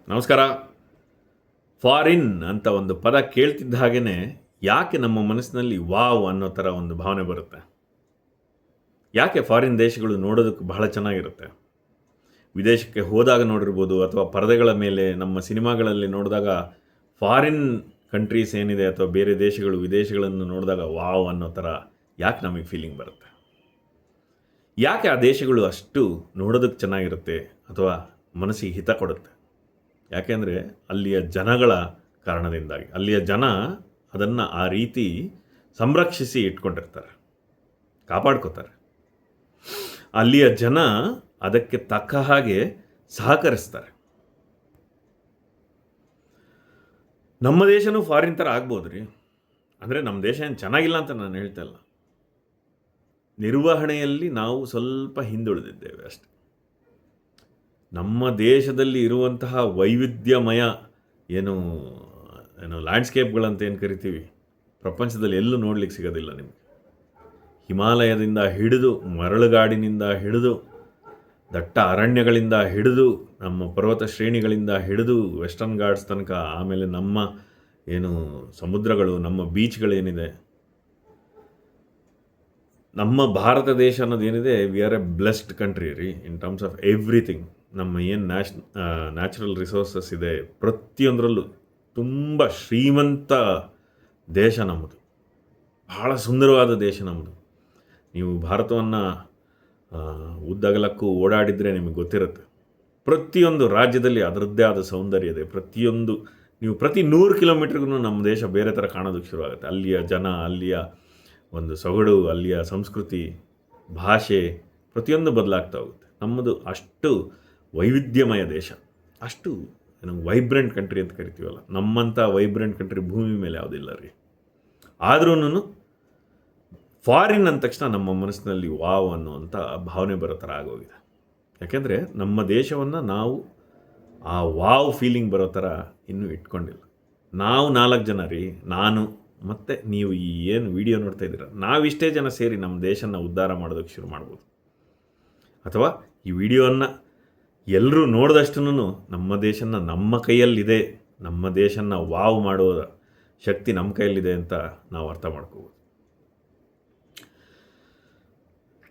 ನಮಸ್ಕಾರ. ಫಾರಿನ್ ಅಂತ ಒಂದು ಪದ ಕೇಳ್ತಿದ್ದ ಹಾಗೇ ಯಾಕೆ ನಮ್ಮ ಮನಸ್ಸಿನಲ್ಲಿ ವಾವ್ ಅನ್ನೋ ಥರ ಒಂದು ಭಾವನೆ ಬರುತ್ತೆ? ಯಾಕೆ ಫಾರಿನ್ ದೇಶಗಳು ನೋಡೋದಕ್ಕೆ ಬಹಳ ಚೆನ್ನಾಗಿರುತ್ತೆ? ವಿದೇಶಕ್ಕೆ ಹೋದಾಗ ನೋಡಿರ್ಬೋದು, ಅಥವಾ ಪರದೆಗಳ ಮೇಲೆ ನಮ್ಮ ಸಿನಿಮಾಗಳಲ್ಲಿ ನೋಡಿದಾಗ ಫಾರಿನ್ ಕಂಟ್ರೀಸ್ ಏನಿದೆ ಅಥವಾ ಬೇರೆ ದೇಶಗಳು ವಿದೇಶಗಳನ್ನು ನೋಡಿದಾಗ ವಾವ್ ಅನ್ನೋ ಥರ ಯಾಕೆ ನಮಗೆ ಫೀಲಿಂಗ್ ಬರುತ್ತೆ? ಯಾಕೆ ಆ ದೇಶಗಳು ಅಷ್ಟು ನೋಡೋದಕ್ಕೆ ಚೆನ್ನಾಗಿರುತ್ತೆ ಅಥವಾ ಮನಸ್ಸಿಗೆ ಹಿತ ಕೊಡುತ್ತೆ? ಯಾಕೆಂದರೆ ಅಲ್ಲಿಯ ಜನಗಳ ಕಾರಣದಿಂದಾಗಿ. ಅಲ್ಲಿಯ ಜನ ಅದನ್ನು ಆ ರೀತಿ ಸಂರಕ್ಷಿಸಿ ಇಟ್ಕೊಂಡಿರ್ತಾರೆ, ಕಾಪಾಡ್ಕೋತಾರೆ. ಅಲ್ಲಿಯ ಜನ ಅದಕ್ಕೆ ತಕ್ಕ ಹಾಗೆ ಸಹಕರಿಸ್ತಾರೆ. ನಮ್ಮ ದೇಶನೂ ಫಾರಿನ್ ಥರ ಆಗ್ಬೋದು ರೀ. ಅಂದರೆ ನಮ್ಮ ದೇಶ ಏನು ಚೆನ್ನಾಗಿಲ್ಲ ಅಂತ ನಾನು ಹೇಳ್ತಾ ಇಲ್ಲ. ನಿರ್ವಹಣೆಯಲ್ಲಿ ನಾವು ಸ್ವಲ್ಪ ಹಿಂದುಳಿದಿದ್ದೇವೆ ಅಷ್ಟೆ. ನಮ್ಮ ದೇಶದಲ್ಲಿ ಇರುವಂತಹ ವೈವಿಧ್ಯಮಯ ಏನು ಲ್ಯಾಂಡ್ಸ್ಕೇಪ್ಗಳಂತ ಏನು ಕರಿತೀವಿ, ಪ್ರಪಂಚದಲ್ಲಿ ಎಲ್ಲೂ ನೋಡ್ಲಿಕ್ಕೆ ಸಿಗೋದಿಲ್ಲ ನಿಮಗೆ. ಹಿಮಾಲಯದಿಂದ ಹಿಡಿದು, ಮರಳುಗಾಡಿನಿಂದ ಹಿಡಿದು, ದಟ್ಟ ಅರಣ್ಯಗಳಿಂದ ಹಿಡಿದು, ನಮ್ಮ ಪರ್ವತ ಶ್ರೇಣಿಗಳಿಂದ ಹಿಡಿದು ವೆಸ್ಟರ್ನ್ ಘಾಟ್ಸ್ ತನಕ, ಆಮೇಲೆ ನಮ್ಮ ಏನು ಸಮುದ್ರಗಳು, ನಮ್ಮ ಬೀಚ್ಗಳೇನಿದೆ, ನಮ್ಮ ಭಾರತ ದೇಶ ಅನ್ನೋದೇನಿದೆ, we are a blessed country ರೀ ಇನ್ ಟರ್ಮ್ಸ್ ಆಫ್ ಎವ್ರಿಥಿಂಗ್. ನಮ್ಮ ಏನು ನ್ಯಾಚುರಲ್ ರಿಸೋರ್ಸಸ್ ಇದೆ, ಪ್ರತಿಯೊಂದರಲ್ಲೂ ತುಂಬ ಶ್ರೀಮಂತ ದೇಶ ನಮ್ಮದು. ಬಹಳ ಸುಂದರವಾದ ದೇಶ ನಮ್ಮದು. ನೀವು ಭಾರತವನ್ನು ಉದ್ದಗಲಕ್ಕೂ ಓಡಾಡಿದರೆ ನಿಮಗೆ ಗೊತ್ತಿರುತ್ತೆ. ಪ್ರತಿಯೊಂದು ರಾಜ್ಯದಲ್ಲಿ ಅದರದ್ದೇ ಆದ ಸೌಂದರ್ಯ ಇದೆ. ನೀವು ಪ್ರತಿ 100 ಕಿಲೋಮೀಟ್ರಿಗೂ ನಮ್ಮ ದೇಶ ಬೇರೆ ಥರ ಕಾಣೋದಕ್ಕೆ ಶುರುವಾಗುತ್ತೆ. ಅಲ್ಲಿಯ ಜನ, ಅಲ್ಲಿಯ ಒಂದು ಸೊಗಡು, ಅಲ್ಲಿಯ ಸಂಸ್ಕೃತಿ, ಭಾಷೆ ಪ್ರತಿಯೊಂದು ಬದಲಾಗ್ತಾ ಹೋಗುತ್ತೆ. ನಮ್ಮದು ಅಷ್ಟು ವೈವಿಧ್ಯಮಯ ದೇಶ, ಅಷ್ಟು ವೈಬ್ರೆಂಟ್ ಕಂಟ್ರಿ ಅಂತ ಕರಿತೀವಲ್ಲ, ನಮ್ಮಂಥ ವೈಬ್ರೆಂಟ್ ಕಂಟ್ರಿ ಭೂಮಿ ಮೇಲೆ ಯಾವುದಿಲ್ಲ ರೀ. ಆದ್ರೂ ಫಾರಿನ್ ಅಂದ ತಕ್ಷಣ ನಮ್ಮ ಮನಸ್ಸಿನಲ್ಲಿ ವಾವ್ ಅನ್ನುವಂಥ ಭಾವನೆ ಬರೋ ಥರ ಆಗೋಗಿದೆ. ಯಾಕೆಂದರೆ ನಮ್ಮ ದೇಶವನ್ನು ನಾವು ಆ ವಾವ್ ಫೀಲಿಂಗ್ ಬರೋ ಥರ ಇನ್ನೂ ಇಟ್ಕೊಂಡಿಲ್ಲ. ನಾವು 4 ಜನ ರೀ, ನಾನು ಮತ್ತು ನೀವು ಈ ಏನು ವಿಡಿಯೋ ನೋಡ್ತಾ ಇದ್ದೀರ, ನಾವಿಷ್ಟೇ ಜನ ಸೇರಿ ನಮ್ಮ ದೇಶನ ಉದ್ಧಾರ ಮಾಡೋದಕ್ಕೆ ಶುರು ಮಾಡ್ಬೋದು. ಅಥವಾ ಈ ವಿಡಿಯೋವನ್ನು ಎಲ್ಲರೂ ನೋಡಿದಷ್ಟು ನಮ್ಮ ದೇಶನ ನಮ್ಮ ಕೈಯಲ್ಲಿದೆ, ನಮ್ಮ ದೇಶನ ವಾವ್ ಮಾಡೋ ಶಕ್ತಿ ನಮ್ಮ ಕೈಯಲ್ಲಿದೆ ಅಂತ ನಾವು ಅರ್ಥ ಮಾಡ್ಕೋಬೋದು.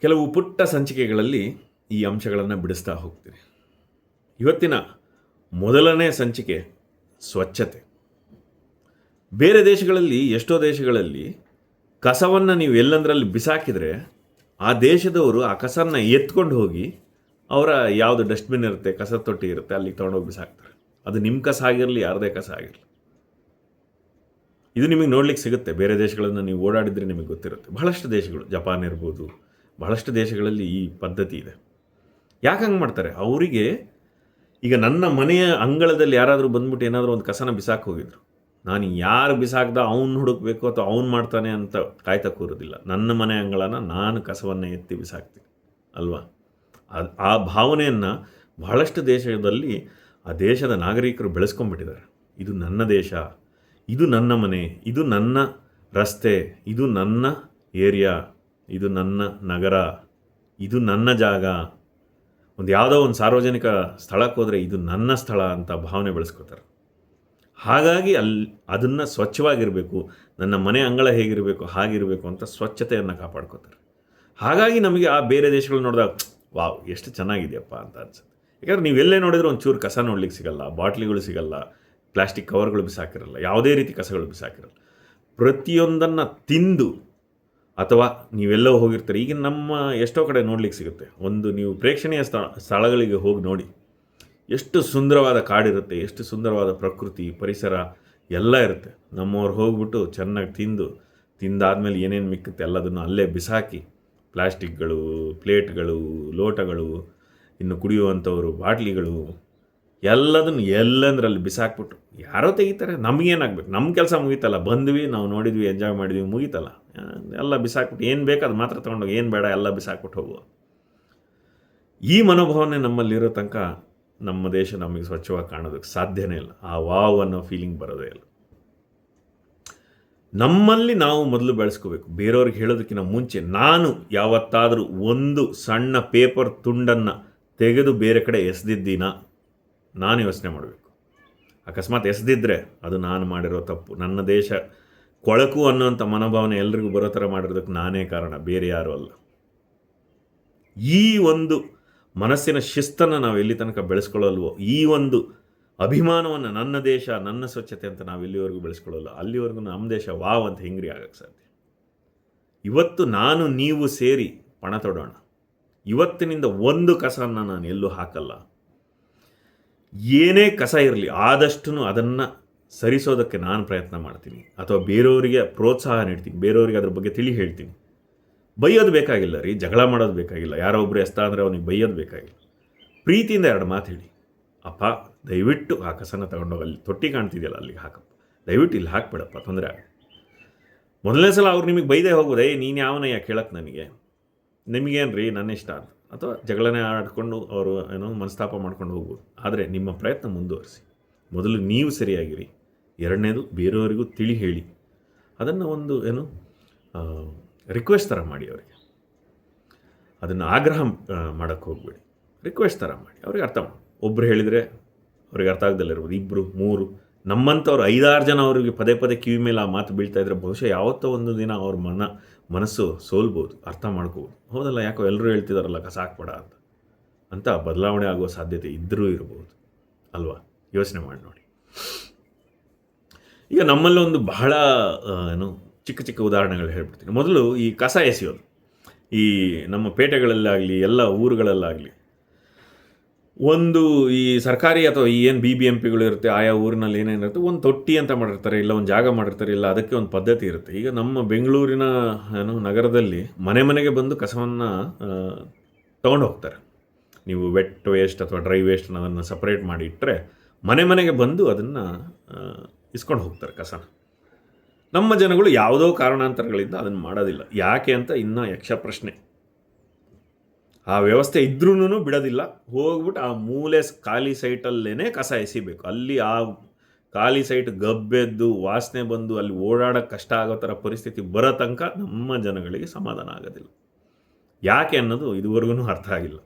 ಕೆಲವು ಪುಟ್ಟ ಸಂಚಿಕೆಗಳಲ್ಲಿ ಈ ಅಂಶಗಳನ್ನು ಬಿಡಿಸ್ತಾ ಹೋಗ್ತೀನಿ. ಇವತ್ತಿನ ಮೊದಲನೇ ಸಂಚಿಕೆ ಸ್ವಚ್ಛತೆ. ಬೇರೆ ದೇಶಗಳಲ್ಲಿ, ಎಷ್ಟೋ ದೇಶಗಳಲ್ಲಿ ಕಸವನ್ನು ನೀವು ಎಲ್ಲಂದ್ರಲ್ಲಿ ಬಿಸಾಕಿದರೆ ಆ ದೇಶದವರು ಆ ಕಸವನ್ನು ಎತ್ಕೊಂಡು ಹೋಗಿ ಅವರ ಯಾವುದು ಡಸ್ಟ್ಬಿನ್ ಇರುತ್ತೆ, ಕಸದ ತೊಟ್ಟಿ ಇರುತ್ತೆ, ಅಲ್ಲಿಗೆ ತೊಗೊಂಡೋಗಿ ಬಿಸಾಕ್ತಾರೆ. ಅದು ನಿಮ್ಮ ಕಸ ಆಗಿರಲಿ, ಯಾರದೇ ಕಸ ಆಗಿರಲಿ. ಇದು ನಿಮಗೆ ನೋಡ್ಲಿಕ್ಕೆ ಸಿಗುತ್ತೆ. ಬೇರೆ ದೇಶಗಳನ್ನು ನೀವು ಓಡಾಡಿದರೆ ನಿಮಗೆ ಗೊತ್ತಿರುತ್ತೆ. ಬಹಳಷ್ಟು ದೇಶಗಳು, ಜಪಾನ್ ಇರ್ಬೋದು, ಬಹಳಷ್ಟು ದೇಶಗಳಲ್ಲಿ ಈ ಪದ್ಧತಿ ಇದೆ. ಯಾಕೆ ಹಂಗೆ ಮಾಡ್ತಾರೆ? ಅವರಿಗೆ ಈಗ ನನ್ನ ಮನೆಯ ಅಂಗಳದಲ್ಲಿ ಯಾರಾದರೂ ಬಂದ್ಬಿಟ್ಟು ಏನಾದರೂ ಒಂದು ಕಸನ ಬಿಸಾಕಿ ಹೋಗಿದ್ರು, ನಾನು ಯಾರು ಬಿಸಾಕ್ದ ಅವ್ನು ಹುಡುಕಬೇಕು ಅಥವಾ ಅವ್ನು ಮಾಡ್ತಾನೆ ಅಂತ ಕಾಯ್ತಾ ಕೂರೋದಿಲ್ಲ. ನನ್ನ ಮನೆ ಅಂಗಳನ ನಾನು ಕಸವನ್ನು ಎತ್ತಿ ಬಿಸಾಕ್ತೀನಿ ಅಲ್ವಾ? ಆ ಭಾವನೆಯನ್ನು ಬಹಳಷ್ಟು ದೇಶದಲ್ಲಿ ಆ ದೇಶದ ನಾಗರಿಕರು ಬೆಳೆಸ್ಕೊಂಡ್ಬಿಟ್ಟಿದ್ದಾರೆ. ಇದು ನನ್ನ ದೇಶ, ಇದು ನನ್ನ ಮನೆ, ಇದು ನನ್ನ ರಸ್ತೆ, ಇದು ನನ್ನ ಏರಿಯಾ, ಇದು ನನ್ನ ನಗರ, ಇದು ನನ್ನ ಜಾಗ. ಯಾವುದೋ ಒಂದು ಸಾರ್ವಜನಿಕ ಸ್ಥಳಕ್ಕೆ ಹೋದರೆ ಇದು ನನ್ನ ಸ್ಥಳ ಅಂತ ಭಾವನೆ ಬೆಳೆಸ್ಕೋತಾರೆ. ಹಾಗಾಗಿ ಅದನ್ನು ಸ್ವಚ್ಛವಾಗಿರಬೇಕು, ನನ್ನ ಮನೆ ಅಂಗಳ ಹೇಗಿರಬೇಕು ಹಾಗಿರಬೇಕು ಅಂತ ಸ್ವಚ್ಛತೆಯನ್ನು ಕಾಪಾಡ್ಕೋತಾರೆ. ಹಾಗಾಗಿ ನಮಗೆ ಆ ಬೇರೆ ದೇಶಗಳು ನೋಡಿದಾಗ ವಾವ್ ಎಷ್ಟು ಚೆನ್ನಾಗಿದೆಯಪ್ಪ ಅಂತ ಅನ್ಸುತ್ತೆ. ಯಾಕಂದರೆ ನೀವೆಲ್ಲೇ ನೋಡಿದರೂ ಒಂಚೂರು ಕಸ ನೋಡ್ಲಿಕ್ಕೆ ಸಿಗಲ್ಲ, ಬಾಟ್ಲಿಗಳು ಸಿಗಲ್ಲ, ಪ್ಲಾಸ್ಟಿಕ್ ಕವರ್ಗಳು ಬಿಸಾಕಿರಲ್ಲ, ಯಾವುದೇ ರೀತಿ ಕಸಗಳು ಬಿಸಾಕಿರಲ್ಲ. ಪ್ರತಿಯೊಂದನ್ನು ತಿಂದು, ಅಥವಾ ನೀವೆಲ್ಲೋ ಹೋಗಿರ್ತಾರೆ, ಈಗ ನಮ್ಮ ಎಷ್ಟೋ ಕಡೆ ನೋಡ್ಲಿಕ್ಕೆ ಸಿಗುತ್ತೆ. ನೀವು ಪ್ರೇಕ್ಷಣೀಯ ಸ್ಥಳಗಳಿಗೆ ಹೋಗಿ ನೋಡಿ, ಎಷ್ಟು ಸುಂದರವಾದ ಕಾಡಿರುತ್ತೆ, ಎಷ್ಟು ಸುಂದರವಾದ ಪ್ರಕೃತಿ, ಪರಿಸರ ಎಲ್ಲ ಇರುತ್ತೆ. ನಮ್ಮವ್ರು ಹೋಗ್ಬಿಟ್ಟು ಚೆನ್ನಾಗಿ ತಿಂದಾದ್ಮೇಲೆ ಏನೇನು ಮಿಕ್ಕುತ್ತೆ ಎಲ್ಲದನ್ನು ಅಲ್ಲೇ ಬಿಸಾಕಿ, ಪ್ಲಾಸ್ಟಿಕ್ಗಳು, ಪ್ಲೇಟ್ಗಳು, ಲೋಟಗಳು, ಇನ್ನು ಕುಡಿಯುವಂಥವರು ಬಾಟ್ಲಿಗಳು ಎಲ್ಲದನ್ನು ಎಲ್ಲಂದ್ರಲ್ಲಿ ಬಿಸಾಕ್ಬಿಟ್ಟು ಯಾರೋ ತೆಗಿತಾರೆ. ನಮಗೇನಾಗಬೇಕು? ನಮ್ಮ ಕೆಲಸ ಮುಗೀತಲ್ಲ, ಬಂದ್ವಿ, ನಾವು ನೋಡಿದ್ವಿ, ಎಂಜಾಯ್ ಮಾಡಿದ್ವಿ, ಮುಗೀತಲ್ಲ. ಎಲ್ಲ ಬಿಸಾಕ್ಬಿಟ್ಟು ಏನು ಬೇಕು ಅದು ಮಾತ್ರ ತೊಗೊಂಡೋಗಿ, ಏನು ಬೇಡ ಎಲ್ಲ ಬಿಸಾಕ್ಬಿಟ್ಟು ಹೋಗುವ. ಈ ಮನೋಭಾವನೆ ನಮ್ಮಲ್ಲಿರೋ ತನಕ ನಮ್ಮ ದೇಶ ನಮಗೆ ಸ್ವಚ್ಛವಾಗಿ ಕಾಣೋದಕ್ಕೆ ಸಾಧ್ಯನೇ ಇಲ್ಲ. ಆ ವಾವ್ ಅನ್ನೋ ಫೀಲಿಂಗ್ ಬರೋದೇ ಇಲ್ಲ. ನಮ್ಮಲ್ಲಿ ನಾವು ಮೊದಲು ಬೆಳೆಸ್ಕೋಬೇಕು. ಬೇರೆಯವ್ರಿಗೆ ಹೇಳೋದಕ್ಕಿಂತ ಮುಂಚೆ ನಾನು ಯಾವತ್ತಾದರೂ ಒಂದು ಸಣ್ಣ ಪೇಪರ್ ತುಂಡನ್ನು ತೆಗೆದು ಬೇರೆ ಕಡೆ ಎಸೆದಿದ್ದೀನ, ನಾನು ಯೋಚನೆ ಮಾಡಬೇಕು. ಅಕಸ್ಮಾತ್ ಎಸೆದಿದ್ದರೆ ಅದು ನಾನು ಮಾಡಿರೋ ತಪ್ಪು. ನನ್ನ ದೇಶ ಕೊಳಕು ಅನ್ನೋಂಥ ಮನೋಭಾವನೆ ಎಲ್ರಿಗೂ ಬರೋ ಥರ ಮಾಡಿರೋದಕ್ಕೆ ನಾನೇ ಕಾರಣ, ಬೇರೆ ಯಾರೂ ಅಲ್ಲ. ಈ ಒಂದು ಮನಸ್ಸಿನ ಶಿಸ್ತನ್ನು ನಾವು ಎಲ್ಲಿ ತನಕ ಬೆಳೆಸ್ಕೊಳ್ಳಲ್ವೋ, ಈ ಒಂದು ಅಭಿಮಾನವನ್ನು ನನ್ನ ದೇಶ ನನ್ನ ಸ್ವಚ್ಛತೆ ಅಂತ ನಾವು ಎಲ್ಲಿವರೆಗೂ ಬೆಳೆಸ್ಕೊಳ್ಳಲ್ಲ, ಅಲ್ಲಿವರೆಗೂ ನಮ್ಮ ದೇಶ ವಾವ್ ಅಂತ ಹೆಂಗ್ರಿ ಆಗಕ್ಕೆ ಸಾಧ್ಯ? ಇವತ್ತು ನಾನು ನೀವು ಸೇರಿ ಪಣ ತೊಡೋಣ. ಇವತ್ತಿನಿಂದ ಒಂದು ಕಸವನ್ನು ನಾನು ಎಲ್ಲೂ ಹಾಕಲ್ಲ. ಏನೇ ಕಸ ಇರಲಿ ಆದಷ್ಟು ಅದನ್ನು ಸರಿಸೋದಕ್ಕೆ ನಾನು ಪ್ರಯತ್ನ ಮಾಡ್ತೀನಿ, ಅಥವಾ ಬೇರೆಯವರಿಗೆ ಪ್ರೋತ್ಸಾಹ ನೀಡ್ತೀನಿ, ಬೇರೆಯವರಿಗೆ ಅದ್ರ ಬಗ್ಗೆ ತಿಳಿ ಹೇಳ್ತೀನಿ. ಬೈಯೋದು ಬೇಕಾಗಿಲ್ಲ ರೀ, ಜಗಳ ಮಾಡೋದು ಬೇಕಾಗಿಲ್ಲ. ಯಾರೋ ಒಬ್ಬರು ಎಸ್ತ ಅಂದರೆ ಅವನಿಗೆ ಬೈಯೋದು ಬೇಕಾಗಿಲ್ಲ. ಪ್ರೀತಿಯಿಂದ 2 ಮಾತು ಹೇಳಿ, ಅಪ್ಪ ದಯವಿಟ್ಟು ಆ ಕಸನ ತಗೊಂಡೋಗಿ ಅಲ್ಲಿ ತೊಟ್ಟಿ ಕಾಣ್ತಿದೆಯಲ್ಲ ಅಲ್ಲಿಗೆ ಹಾಕಪ್ಪ, ದಯವಿಟ್ಟು ಇಲ್ಲಿ ಹಾಕ್ಬೇಡಪ್ಪ, ತೊಂದರೆ ಆಗ. ಮೊದಲನೇ ಸಲ ಅವ್ರು ನಿಮಗೆ ಬೈದೇ ಹೋಗೋದೇ, ನೀನು ಯಾವನಯ್ಯ ಕೇಳಕ್ಕೆ ನನಗೆ, ನಿಮಗೇನು ರೀ ನನ್ನ ಇಷ್ಟ ಅಂತ, ಅಥವಾ ಜಗಳನೇ ಆಡ್ಕೊಂಡು ಅವರು ಮನಸ್ತಾಪ ಮಾಡ್ಕೊಂಡು ಹೋಗ್ಬೋದು. ಆದರೆ ನಿಮ್ಮ ಪ್ರಯತ್ನ ಮುಂದುವರಿಸಿ. ಮೊದಲು ನೀವು ಸರಿಯಾಗಿರಿ, ಎರಡನೇದು ಬೇರೆಯವರಿಗೂ ತಿಳಿ ಹೇಳಿ. ಅದನ್ನು ಒಂದು ರಿಕ್ವೆಸ್ಟ್ ಥರ ಮಾಡಿ ಅವರಿಗೆ. ಅದನ್ನು ಆಗ್ರಹ ಮಾಡೋಕ್ಕೆ ಹೋಗಬೇಡಿ, ರಿಕ್ವೆಸ್ಟ್ ಥರ ಮಾಡಿ. ಅವ್ರಿಗೆ ಅರ್ಥ ಮಾಡಿ. ಒಬ್ಬರು ಹೇಳಿದರೆ ಅವ್ರಿಗೆ ಅರ್ಥ ಆಗದಲ್ಲಿರ್ಬೋದು, 2 3 ನಮ್ಮಂಥವ್ರು 5-6 ಜನ ಅವರಿಗೆ ಪದೇ ಪದೇ ಕಿವಿ ಮೇಲೆ ಆ ಮಾತು ಬೀಳ್ತಾ ಇದ್ದರೆ ಬಹುಶಃ ಯಾವತ್ತೋ ಒಂದು ದಿನ ಅವ್ರ ಮನಸ್ಸು ಸೋಲ್ಬೋದು, ಅರ್ಥ ಮಾಡ್ಕೋಬೋದು. ಹೌದಲ್ಲ, ಯಾಕೋ ಎಲ್ಲರೂ ಹೇಳ್ತಿದಾರಲ್ಲ ಕಸ ಹಾಕ್ಬೇಡ ಅಂತ ಬದಲಾವಣೆ ಆಗುವ ಸಾಧ್ಯತೆ ಇದ್ದರೂ ಇರ್ಬೋದು ಅಲ್ವಾ? ಯೋಚನೆ ಮಾಡಿ ನೋಡಿ. ಈಗ ನಮ್ಮಲ್ಲೊಂದು ಬಹಳ ಚಿಕ್ಕ ಚಿಕ್ಕ ಉದಾಹರಣೆಗಳು ಹೇಳ್ಬಿಡ್ತೀನಿ. ಮೊದಲು ಈ ಕಸ ಎಸೆಯೋದು, ಈ ನಮ್ಮ ಪೇಟೆಗಳಲ್ಲಾಗಲಿ ಎಲ್ಲ ಊರುಗಳಲ್ಲಾಗಲಿ ಒಂದು ಈ ಸರ್ಕಾರಿ ಅಥವಾ ಏನು BBMPಗಳು ಇರುತ್ತೆ, ಆಯಾ ಊರಿನಲ್ಲಿ ಏನೇನಿರುತ್ತೆ, ಒಂದು ತೊಟ್ಟಿ ಅಂತ ಮಾಡಿರ್ತಾರೆ, ಇಲ್ಲ ಒಂದು ಜಾಗ ಮಾಡಿರ್ತಾರೆ, ಇಲ್ಲ ಅದಕ್ಕೆ ಒಂದು ಪದ್ಧತಿ ಇರುತ್ತೆ. ಈಗ ನಮ್ಮ ಬೆಂಗಳೂರಿನ ನಗರದಲ್ಲಿ ಮನೆ ಮನೆಗೆ ಬಂದು ಕಸವನ್ನು ತೊಗೊಂಡು ಹೋಗ್ತಾರೆ. ನೀವು ವೆಟ್ ವೇಸ್ಟ್ ಅಥವಾ ಡ್ರೈ ವೇಸ್ಟ್ ಅದನ್ನು ಸಪ್ರೇಟ್ ಮಾಡಿ ಇಟ್ಟರೆ ಮನೆ ಮನೆಗೆ ಬಂದು ಅದನ್ನು ಇಸ್ಕೊಂಡು ಹೋಗ್ತಾರೆ ಕಸನ. ನಮ್ಮ ಜನಗಳು ಯಾವುದೋ ಕಾರಣಾಂತರಗಳಿಂದ ಅದನ್ನು ಮಾಡೋದಿಲ್ಲ. ಯಾಕೆ ಅಂತ ಇನ್ನೂ ಯಕ್ಷ ಪ್ರಶ್ನೆ. ಆ ವ್ಯವಸ್ಥೆ ಇದ್ರೂ ಬಿಡೋದಿಲ್ಲ. ಹೋಗ್ಬಿಟ್ಟು ಆ ಮೂಲೆ ಖಾಲಿ ಸೈಟಲ್ಲೇ ಕಸ ಎಸಿಬೇಕು. ಅಲ್ಲಿ ಆ ಖಾಲಿ ಸೈಟ್ ಗಬ್ಬೆದ್ದು ವಾಸನೆ ಬಂದು ಅಲ್ಲಿ ಓಡಾಡೋಕ್ಕೆ ಕಷ್ಟ ಆಗೋ ಥರ ಪರಿಸ್ಥಿತಿ ಬರೋ ತನಕ ನಮ್ಮ ಜನಗಳಿಗೆ ಸಮಾಧಾನ ಆಗೋದಿಲ್ಲ. ಯಾಕೆ ಅನ್ನೋದು ಇದುವರೆಗೂ ಅರ್ಥ ಆಗಿಲ್ಲ.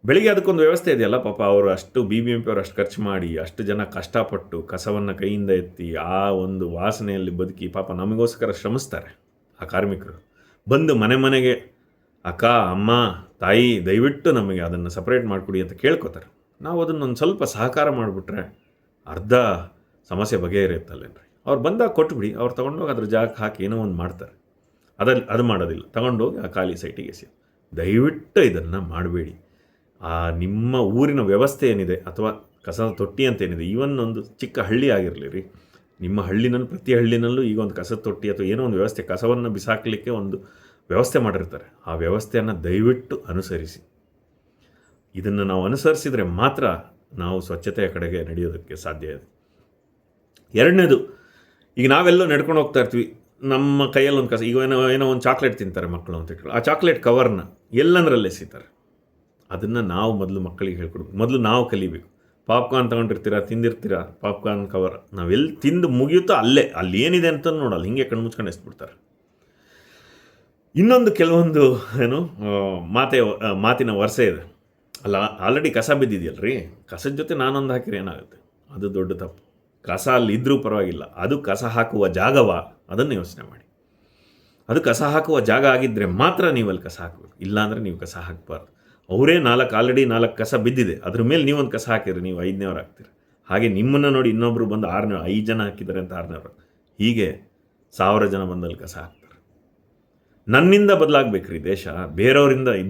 ಬೆಳಿಗ್ಗೆ ಅದಕ್ಕೊಂದು ವ್ಯವಸ್ಥೆ ಇದೆಯಲ್ಲ, ಪಾಪ ಅವರು ಅಷ್ಟು BBMP ಅವರು ಅಷ್ಟು ಖರ್ಚು ಮಾಡಿ ಅಷ್ಟು ಜನ ಕಷ್ಟಪಟ್ಟು ಕಸವನ್ನು ಕೈಯಿಂದ ಎತ್ತಿ ಆ ಒಂದು ವಾಸನೆಯಲ್ಲಿ ಬದುಕಿ ಪಾಪ ನಮಗೋಸ್ಕರ ಶ್ರಮಿಸ್ತಾರೆ. ಆ ಕಾರ್ಮಿಕರು ಬಂದು ಮನೆ ಮನೆಗೆ ಅಕ್ಕ, ಅಮ್ಮ, ತಾಯಿ ದಯವಿಟ್ಟು ನಮಗೆ ಅದನ್ನು ಸಪ್ರೇಟ್ ಮಾಡಿಕೊಡಿ ಅಂತ ಕೇಳ್ಕೊತಾರೆ. ನಾವು ಅದನ್ನೊಂದು ಸ್ವಲ್ಪ ಸಹಕಾರ ಮಾಡಿಬಿಟ್ರೆ ಅರ್ಧ ಸಮಸ್ಯೆ ಬಗೆಹರಿಯುತ್ತಲ್ಲೇನ್ರಿ. ಅವ್ರು ಬಂದಾಗ ಕೊಟ್ಬಿಡಿ, ಅವ್ರು ತೊಗೊಂಡೋಗಿ ಅದ್ರ ಜಾಗಕ್ಕೆ ಹಾಕಿ ಏನೋ ಒಂದು ಮಾಡ್ತಾರೆ. ಅದು ಮಾಡೋದಿಲ್ಲ, ತೊಗೊಂಡೋಗಿ ಆ ಖಾಲಿ ಸೈಟಿಗೆ ಎಸಿ. ದಯವಿಟ್ಟು ಇದನ್ನು ಮಾಡಬೇಡಿ. ಆ ನಿಮ್ಮ ಊರಿನ ವ್ಯವಸ್ಥೆ ಏನಿದೆ ಅಥವಾ ಕಸದ ತೊಟ್ಟಿ ಅಂತ ಏನಿದೆ, ಈವನ್ ಒಂದು ಚಿಕ್ಕ ಹಳ್ಳಿ ಆಗಿರಲಿ ರೀ, ನಿಮ್ಮ ಹಳ್ಳಿನಲ್ಲಿ ಪ್ರತಿ ಹಳ್ಳಿನಲ್ಲೂ ಈಗ ಒಂದು ಕಸದ ತೊಟ್ಟಿ ಅಥವಾ ಏನೋ ಒಂದು ವ್ಯವಸ್ಥೆ, ಕಸವನ್ನು ಬಿಸಾಕಲಿಕ್ಕೆ ಒಂದು ವ್ಯವಸ್ಥೆ ಮಾಡಿರ್ತಾರೆ. ಆ ವ್ಯವಸ್ಥೆಯನ್ನು ದಯವಿಟ್ಟು ಅನುಸರಿಸಿ. ಇದನ್ನು ನಾವು ಅನುಸರಿಸಿದರೆ ಮಾತ್ರ ನಾವು ಸ್ವಚ್ಛತೆಯ ಕಡೆಗೆ ನಡೆಯೋದಕ್ಕೆ ಸಾಧ್ಯ ಇದೆ. ಎರಡನೇದು, ಈಗ ನಾವೆಲ್ಲೋ ನಡ್ಕೊಂಡು ಹೋಗ್ತಾ ಇರ್ತೀವಿ, ನಮ್ಮ ಕೈಯಲ್ಲಿ ಒಂದು ಕಸ, ಈಗ ಏನೋ ಒಂದು ಚಾಕ್ಲೇಟ್ ತಿಂತಾರೆ ಮಕ್ಕಳು ಅಂತ ಇಟ್ಕೊಳ್ಳಿ, ಆ ಚಾಕ್ಲೇಟ್ ಕವರ್ನ ಎಲ್ಲಂದ್ರಲ್ಲೇ ಎಸಿತಾರೆ. ಅದನ್ನು ನಾವು ಮೊದಲು ಮಕ್ಕಳಿಗೆ ಹೇಳ್ಕೊಡ್ಬೇಕು. ಮೊದಲು ನಾವು ಕಲಿಬೇಕು. ಪಾಪ್ಕಾರ್ನ್ ತೊಗೊಂಡಿರ್ತೀರ, ತಿಂದಿರ್ತೀರ, ಪಾಪ್ಕಾರ್ನ್ ಕವರ್ ನಾವೆಲ್ಲಿ ತಿಂದು ಮುಗಿಯುತ್ತೋ ಅಲ್ಲಿ ಏನಿದೆ ಅಂತ ನೋಡಲ್ಲ, ಹಿಂಗೆ ಕಣ್ಣು ಮುಚ್ಕೊಂಡು ಎಸ್ಬಿಡ್ತಾರೆ. ಇನ್ನೊಂದು ಕೆಲವೊಂದು ಮಾತಿನ ವರ್ಷೆ ಇದೆ ಅಲ್ಲ, ಆಲ್ರೆಡಿ ಕಸ ಬಿದ್ದಿದೆಯಲ್ರಿ, ಕಸದ ಜೊತೆ ನಾನೊಂದು ಹಾಕಿದ್ರೆ ಏನಾಗುತ್ತೆ? ಅದು ದೊಡ್ಡ ತಪ್ಪು. ಕಸ ಅಲ್ಲಿ ಇದ್ದರೂ ಪರವಾಗಿಲ್ಲ, ಅದು ಕಸ ಹಾಕುವ ಜಾಗವಾ ಅದನ್ನು ಯೋಚನೆ ಮಾಡಿ. ಅದು ಕಸ ಹಾಕುವ ಜಾಗ ಆಗಿದ್ದರೆ ಮಾತ್ರ ನೀವು ಅಲ್ಲಿ ಕಸ ಹಾಕಬೇಕು, ಇಲ್ಲಾಂದರೆ ನೀವು ಕಸ ಹಾಕಬಾರ್ದು. ಅವರೇ ಆಲ್ರೆಡಿ 4 ಕಸ ಬಿದ್ದಿದೆ, ಅದ್ರ ಮೇಲೆ ನೀವೊಂದು ಕಸ ಹಾಕಿದ್ರೆ ನೀವು 5ನೇವ್ರು ಆಗ್ತೀರಿ. ಹಾಗೆ ನಿಮ್ಮನ್ನು ನೋಡಿ ಇನ್ನೊಬ್ಬರು ಬಂದು 5 ಜನ ಹಾಕಿದ್ದಾರೆ ಅಂತ 6ನೇವ್ರು, ಹೀಗೆ 1000 ಜನ ಬಂದಲ್ಲಿ ಕಸ ಹಾಕ್ತಾರೆ. ನನ್ನಿಂದ ಬದಲಾಗಬೇಕ್ರಿ ದೇಶ,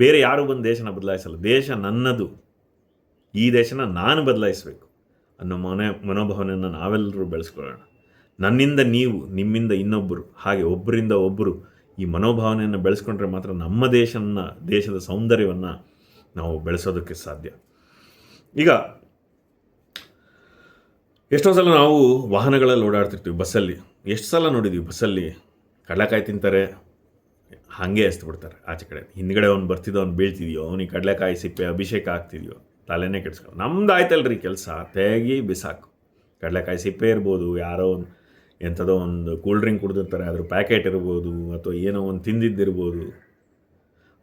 ಬೇರೆ ಯಾರು ಬಂದು ದೇಶನ ಬದಲಾಯಿಸಲ್ಲ. ದೇಶ ನನ್ನದು, ಈ ದೇಶನ ನಾನು ಬದಲಾಯಿಸಬೇಕು ಅನ್ನೋ ಮನೋಭಾವನೆಯನ್ನು ನಾವೆಲ್ಲರೂ ಬೆಳೆಸ್ಕೊಳ್ಳೋಣ. ನನ್ನಿಂದ ನೀವು, ನಿಮ್ಮಿಂದ ಇನ್ನೊಬ್ಬರು, ಹಾಗೆ ಒಬ್ಬರಿಂದ ಒಬ್ಬರು ಈ ಮನೋಭಾವನೆಯನ್ನು ಬೆಳೆಸ್ಕೊಂಡ್ರೆ ಮಾತ್ರ ನಮ್ಮ ದೇಶದ ಸೌಂದರ್ಯವನ್ನು ನಾವು ಬೆಳೆಸೋದಕ್ಕೆ ಸಾಧ್ಯ. ಈಗ ಎಷ್ಟೋ ಸಲ ನಾವು ವಾಹನಗಳಲ್ಲಿ ಓಡಾಡ್ತಿರ್ತೀವಿ, ಬಸ್ಸಲ್ಲಿ ಎಷ್ಟು ಸಲ ನೋಡಿದ್ದೀವಿ, ಬಸ್ಸಲ್ಲಿ ಕಡಲೆಕಾಯಿ ತಿಂತಾರೆ, ಹಾಗೆ ಎಸ್ಬಿಡ್ತಾರೆ ಆಚೆ ಕಡೆ. ಹಿಂದ್ಗಡೆ ಅವ್ನು ಬರ್ತಿದ್ದೋ, ಅವ್ನು ಬೀಳ್ತಿದೆಯೋ, ಅವನಿಗೆ ಕಡಲೆಕಾಯಿ ಸಿಪ್ಪೆ ಅಭಿಷೇಕ ಆಗ್ತಿದೆಯೋ, ತಲೆನೇ ಕೆಡ್ಸ್ಕೊಂಡು. ನಮ್ದು ಆಯ್ತಲ್ರಿ ಕೆಲಸ, ತೆಗಿ ಬಿಸಾಕು. ಕಡಲೆಕಾಯಿ ಸಿಪ್ಪೆ ಇರ್ಬೋದು, ಯಾರೋ ಒಂದು ಎಂಥದೋ ಒಂದು ಕೂಲ್ ಡ್ರಿಂಕ್ ಕುಡಿದಿರ್ತಾರೆ, ಅದ್ರ ಪ್ಯಾಕೆಟ್ ಇರ್ಬೋದು, ಅಥವಾ ಏನೋ ಒಂದು ತಿಂದಿದ್ದಿರ್ಬೋದು.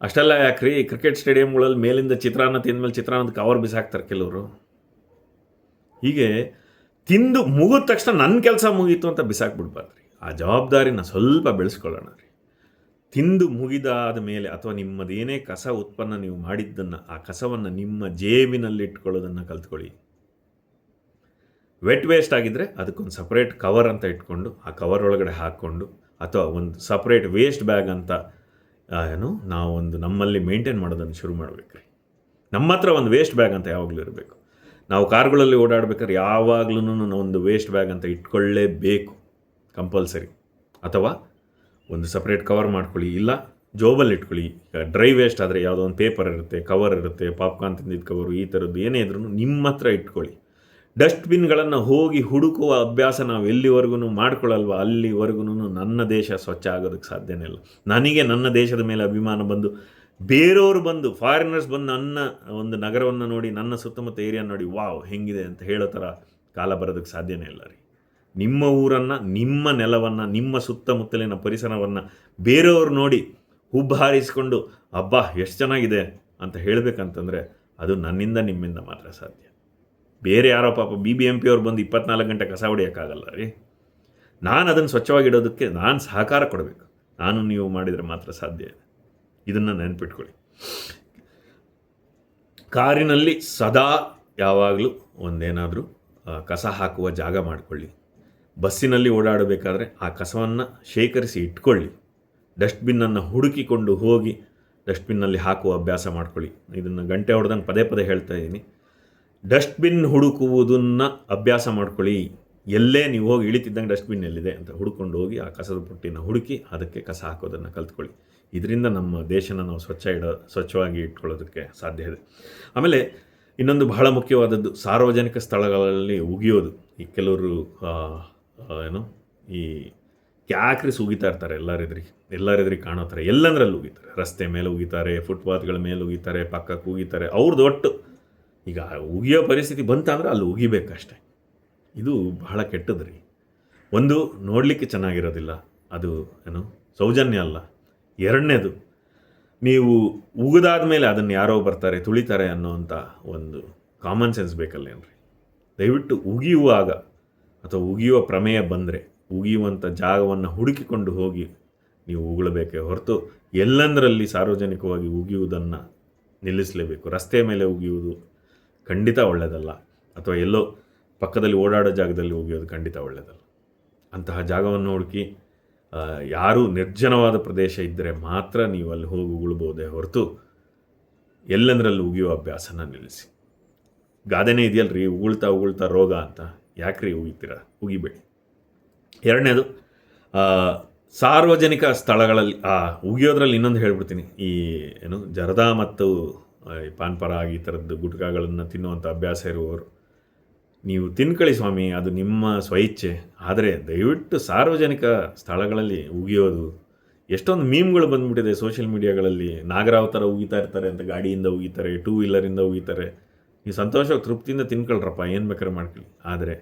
ಅಷ್ಟೆಲ್ಲ ಯಾಕ್ರಿ, ಕ್ರಿಕೆಟ್ ಸ್ಟೇಡಿಯಮ್ಗಳಲ್ಲಿ ಮೇಲಿಂದ ಚಿತ್ರಾನ್ನ ತಿಂದಮೇಲೆ ಚಿತ್ರಾನ್ನದ ಕವರ್ ಬಿಸಾಕ್ತಾರೆ ಕೆಲವರು. ಹೀಗೆ ತಿಂದು ಮುಗಿದ ತಕ್ಷಣ ನನ್ನ ಕೆಲಸ ಮುಗೀತು ಅಂತ ಬಿಸಾಕ್ಬಿಡ್ಬಾರ್ದು ರೀ. ಆ ಜವಾಬ್ದಾರಿನ ಸ್ವಲ್ಪ ಬೆಳೆಸ್ಕೊಳ್ಳೋಣ ರೀ. ತಿಂದು ಮುಗಿದಾದ ಮೇಲೆ ಅಥವಾ ನಿಮ್ಮದೇನೇ ಕಸ ಉತ್ಪನ್ನ ನೀವು ಮಾಡಿದ್ದನ್ನು, ಆ ಕಸವನ್ನು ನಿಮ್ಮ ಜೇಬಿನಲ್ಲಿ ಇಟ್ಕೊಳ್ಳೋದನ್ನು ಕಲ್ತ್ಕೊಳ್ಳಿ. ವೆಟ್ ವೇಸ್ಟ್ ಆಗಿದ್ದರೆ ಅದಕ್ಕೊಂದು ಸಪ್ರೇಟ್ ಕವರ್ ಅಂತ ಇಟ್ಕೊಂಡು ಆ ಕವರ್ ಒಳಗಡೆ ಹಾಕ್ಕೊಂಡು, ಅಥವಾ ಒಂದು ಸಪ್ರೇಟ್ ವೇಸ್ಟ್ ಬ್ಯಾಗ್ ಅಂತ ನಾವು ಒಂದು ನಮ್ಮಲ್ಲಿ ಮೇಂಟೈನ್ ಮಾಡೋದನ್ನು ಶುರು ಮಾಡಬೇಕು ರೀ. ನಮ್ಮ ಹತ್ರ ಒಂದು ವೇಸ್ಟ್ ಬ್ಯಾಗ್ ಅಂತ ಯಾವಾಗಲೂ ಇರಬೇಕು. ನಾವು ಕಾರ್ಗಳಲ್ಲಿ ಓಡಾಡ್ಬೇಕಾದ್ರೆ ಯಾವಾಗ್ಲೂ ಒಂದು ವೇಸ್ಟ್ ಬ್ಯಾಗ್ ಅಂತ ಇಟ್ಕೊಳ್ಳೇಬೇಕು, ಕಂಪಲ್ಸರಿ. ಅಥವಾ ಒಂದು ಸಪ್ರೇಟ್ ಕವರ್ ಮಾಡ್ಕೊಳ್ಳಿ, ಇಲ್ಲ ಜೋಬಲ್ಲಿ ಇಟ್ಕೊಳ್ಳಿ. ಡ್ರೈ ವೇಸ್ಟ್ ಆದರೆ ಯಾವುದೋ ಒಂದು ಪೇಪರ್ ಇರುತ್ತೆ, ಕವರ್ ಇರುತ್ತೆ, ಪಾಪ್ಕಾರ್ನ್ ತಿಂದಿದ್ದ ಕವರು, ಈ ಥರದ್ದು ಏನೇ ಇದ್ರೂ ನಿಮ್ಮ ಹತ್ರ ಇಟ್ಕೊಳ್ಳಿ. ಡಸ್ಟ್ಬಿನ್ಗಳನ್ನು ಹೋಗಿ ಹುಡುಕುವ ಅಭ್ಯಾಸ ನಾವು ಎಲ್ಲಿವರೆಗೂ ಮಾಡ್ಕೊಳ್ಳಲ್ವ, ಅಲ್ಲಿವರೆಗೂ ನನ್ನ ದೇಶ ಸ್ವಚ್ಛ ಆಗೋದಕ್ಕೆ ಸಾಧ್ಯನೇ ಇಲ್ಲ. ನನಗೆ ನನ್ನ ದೇಶದ ಮೇಲೆ ಅಭಿಮಾನ ಬಂದು ಬೇರೆಯವರು ಬಂದು, ಫಾರಿನರ್ಸ್ ಬಂದು ನನ್ನ ಒಂದು ನಗರವನ್ನು ನೋಡಿ, ನನ್ನ ಸುತ್ತಮುತ್ತ ಏರಿಯಾ ನೋಡಿ ವಾವ್ ಹೆಂಗಿದೆ ಅಂತ ಹೇಳೋ ಥರ ಕಾಲ ಬರೋದಕ್ಕೆ ಸಾಧ್ಯನೇ ಇಲ್ಲ ರೀ. ನಿಮ್ಮ ಊರನ್ನು, ನಿಮ್ಮ ನೆಲವನ್ನು, ನಿಮ್ಮ ಸುತ್ತಮುತ್ತಲಿನ ಪರಿಸರವನ್ನು ಬೇರೆಯವರು ನೋಡಿ ಹುಬ್ಬು ಹಾರಿಸಿಕೊಂಡು ಅಬ್ಬಾ ಎಷ್ಟು ಚೆನ್ನಾಗಿದೆ ಅಂತ ಹೇಳಬೇಕಂತಂದರೆ ಅದು ನನ್ನಿಂದ, ನಿಮ್ಮಿಂದ ಮಾತ್ರ ಸಾಧ್ಯ. ಬೇರೆ ಯಾರೋ ಪಾಪ BBMP ಅವ್ರು ಬಂದು 24 ಗಂಟೆ ಕಸ ಹೊಡೆಯೋಕ್ಕಾಗಲ್ಲ ರೀ. ನಾನು ಅದನ್ನು ಸ್ವಚ್ಛವಾಗಿಡೋದಕ್ಕೆ ನಾನು ಸಹಕಾರ ಕೊಡಬೇಕು. ನಾನು ನೀವು ಮಾಡಿದರೆ ಮಾತ್ರ ಸಾಧ್ಯ ಇದೆ. ಇದನ್ನು ನೆನಪಿಟ್ಕೊಳ್ಳಿ. ಕಾರಿನಲ್ಲಿ ಸದಾ ಯಾವಾಗಲೂ ಒಂದೇನಾದರೂ ಕಸ ಹಾಕುವ ಜಾಗ ಮಾಡಿಕೊಳ್ಳಿ. ಬಸ್ಸಿನಲ್ಲಿ ಓಡಾಡಬೇಕಾದ್ರೆ ಆ ಕಸವನ್ನು ಶೇಖರಿಸಿ ಇಟ್ಕೊಳ್ಳಿ. ಡಸ್ಟ್ಬಿನ್ನನ್ನು ಹುಡುಕಿಕೊಂಡು ಹೋಗಿ ಡಸ್ಟ್ಬಿನ್ನಲ್ಲಿ ಹಾಕುವ ಅಭ್ಯಾಸ ಮಾಡ್ಕೊಳ್ಳಿ. ಇದನ್ನು ಗಂಟೆ ಹೊಡೆದಂಗೆ ಪದೇ ಪದೇ ಹೇಳ್ತಾ ಇದ್ದೀನಿ. ಡಸ್ಟ್ಬಿನ್ ಹುಡುಕುವುದನ್ನು ಅಭ್ಯಾಸ ಮಾಡ್ಕೊಳ್ಳಿ. ಎಲ್ಲೇ ನೀವು ಹೋಗಿ ಇಳಿತಿದ್ದಂಗೆ ಡಸ್ಟ್ಬಿನ್ ಎಲ್ಲಿದೆ ಅಂತ ಹುಡ್ಕೊಂಡು ಹೋಗಿ ಆ ಕಸದ ಪುಟ್ಟಿನ ಹುಡುಕಿ ಅದಕ್ಕೆ ಕಸ ಹಾಕೋದನ್ನು ಕಲ್ತ್ಕೊಳ್ಳಿ. ಇದರಿಂದ ನಮ್ಮ ದೇಶನ ನಾವು ಸ್ವಚ್ಛವಾಗಿ ಇಟ್ಕೊಳ್ಳೋದಕ್ಕೆ ಸಾಧ್ಯ ಇದೆ. ಆಮೇಲೆ ಇನ್ನೊಂದು ಬಹಳ ಮುಖ್ಯವಾದದ್ದು, ಸಾರ್ವಜನಿಕ ಸ್ಥಳಗಳಲ್ಲಿ ಉಗಿಯೋದು. ಈ ಕೆಲವರು ಈ ಕ್ಯಾಕ್ರಿಸ್ ಉಗಿತಾ ಇರ್ತಾರೆ ಎಲ್ಲರೆದ್ರಿಗೆ ಕಾಣೋ ಥರ, ಎಲ್ಲಂದ್ರಲ್ಲಿ ಉಗಿತಾರೆ. ರಸ್ತೆ ಮೇಲೆ ಉಗಿತಾರೆ, ಫುಟ್ಪಾತ್ಗಳ ಮೇಲೆ ಉಗಿತಾರೆ, ಪಕ್ಕಕ್ಕೆ ಉಗಿತಾರೆ. ಅವ್ರದ್ದು ಒಟ್ಟು ಈಗ ಉಗಿಯೋ ಪರಿಸ್ಥಿತಿ ಬಂತಂದ್ರೆ ಅಲ್ಲಿ ಉಗಿಬೇಕಷ್ಟೆ. ಇದು ಬಹಳ ಕೆಟ್ಟದ್ದು ರೀ. ಒಂದು, ನೋಡಲಿಕ್ಕೆ ಚೆನ್ನಾಗಿರೋದಿಲ್ಲ, ಅದು ಸೌಜನ್ಯ ಅಲ್ಲ. ಎರಡನೇದು, ನೀವು ಉಗಿದಾದ ಮೇಲೆ ಅದನ್ನು ಯಾರೋ ಬರ್ತಾರೆ ತುಳಿತಾರೆ ಅನ್ನೋವಂಥ ಒಂದು ಕಾಮನ್ ಸೆನ್ಸ್ ಬೇಕಲ್ಲೇನ್ರಿ. ದಯವಿಟ್ಟು ಉಗಿಯುವಾಗ ಅಥವಾ ಉಗಿಯುವ ಪ್ರಮೇಯ ಬಂದರೆ ಉಗಿಯುವಂಥ ಜಾಗವನ್ನು ಹುಡುಕಿಕೊಂಡು ಹೋಗಿ ನೀವು ಉಗುಳಬೇಕೇ ಹೊರತು ಎಲ್ಲಂದರಲ್ಲಿ ಸಾರ್ವಜನಿಕವಾಗಿ ಉಗಿಯುವುದನ್ನು ನಿಲ್ಲಿಸಲೇಬೇಕು. ರಸ್ತೆ ಮೇಲೆ ಉಗಿಯುವುದು ಖಂಡಿತ ಒಳ್ಳೆಯದಲ್ಲ, ಅಥವಾ ಎಲ್ಲೋ ಪಕ್ಕದಲ್ಲಿ ಓಡಾಡೋ ಜಾಗದಲ್ಲಿ ಉಗಿಯೋದು ಖಂಡಿತ ಒಳ್ಳೆಯದಲ್ಲ. ಅಂತಹ ಜಾಗವನ್ನು ಹುಡುಕಿ, ಯಾರೂ ನಿರ್ಜನವಾದ ಪ್ರದೇಶ ಇದ್ದರೆ ಮಾತ್ರ ನೀವು ಅಲ್ಲಿ ಹೋಗಿ ಉಗುಳ್ಬೋದೇ ಹೊರತು ಎಲ್ಲಂದ್ರಲ್ಲಿ ಉಗಿಯೋ ಅಭ್ಯಾಸನ ನಿಲ್ಲಿಸಿ. ಗಾದೆನೇ ಇದೆಯಲ್ರಿ, ಉಗುಳ್ತಾ ರೋಗ ಅಂತ. ಯಾಕ್ರಿ ಉಗಿತೀರಾ? ಉಗಿಬೇಡಿ. ಎರಡನೇದು, ಸಾರ್ವಜನಿಕ ಸ್ಥಳಗಳಲ್ಲಿ ಉಗಿಯೋದ್ರಲ್ಲಿ ಇನ್ನೊಂದು ಹೇಳ್ಬಿಡ್ತೀನಿ. ಈ ಜರ್ದಾ ಮತ್ತು ಪಾನ್ ಪರಾಗ್ ಈ ಥರದ್ದು ಗುಟ್ಕಾಗಳನ್ನು ತಿನ್ನುವಂಥ ಅಭ್ಯಾಸ ಇರುವವರು, ನೀವು ತಿನ್ಕೊಳ್ಳಿ ಸ್ವಾಮಿ, ಅದು ನಿಮ್ಮ ಸ್ವಇಚ್ಛೆ. ಆದರೆ ದಯವಿಟ್ಟು ಸಾರ್ವಜನಿಕ ಸ್ಥಳಗಳಲ್ಲಿ ಉಗಿಯೋದು, ಎಷ್ಟೊಂದು ಮೀಮ್ಗಳು ಬಂದುಬಿಟ್ಟಿದೆ ಸೋಷಿಯಲ್ ಮೀಡಿಯಾಗಳಲ್ಲಿ. ನಾಗರಾವ್ ಥರ ಉಗಿತಾ ಇರ್ತಾರೆ ಅಂತ, ಗಾಡಿಯಿಂದ ಉಗಿತಾರೆ, 2 ವೀಲರಿಂದ ಉಗಿತಾರೆ. ನೀವು ಸಂತೋಷವಾಗಿ ತೃಪ್ತಿಯಿಂದ ತಿನ್ಕೊಳ್ರಪ್ಪ, ಏನು ಬೇಕಾದ್ರೆ ಮಾಡ್ಕೊಳ್ಳಿ. ಆದರೆ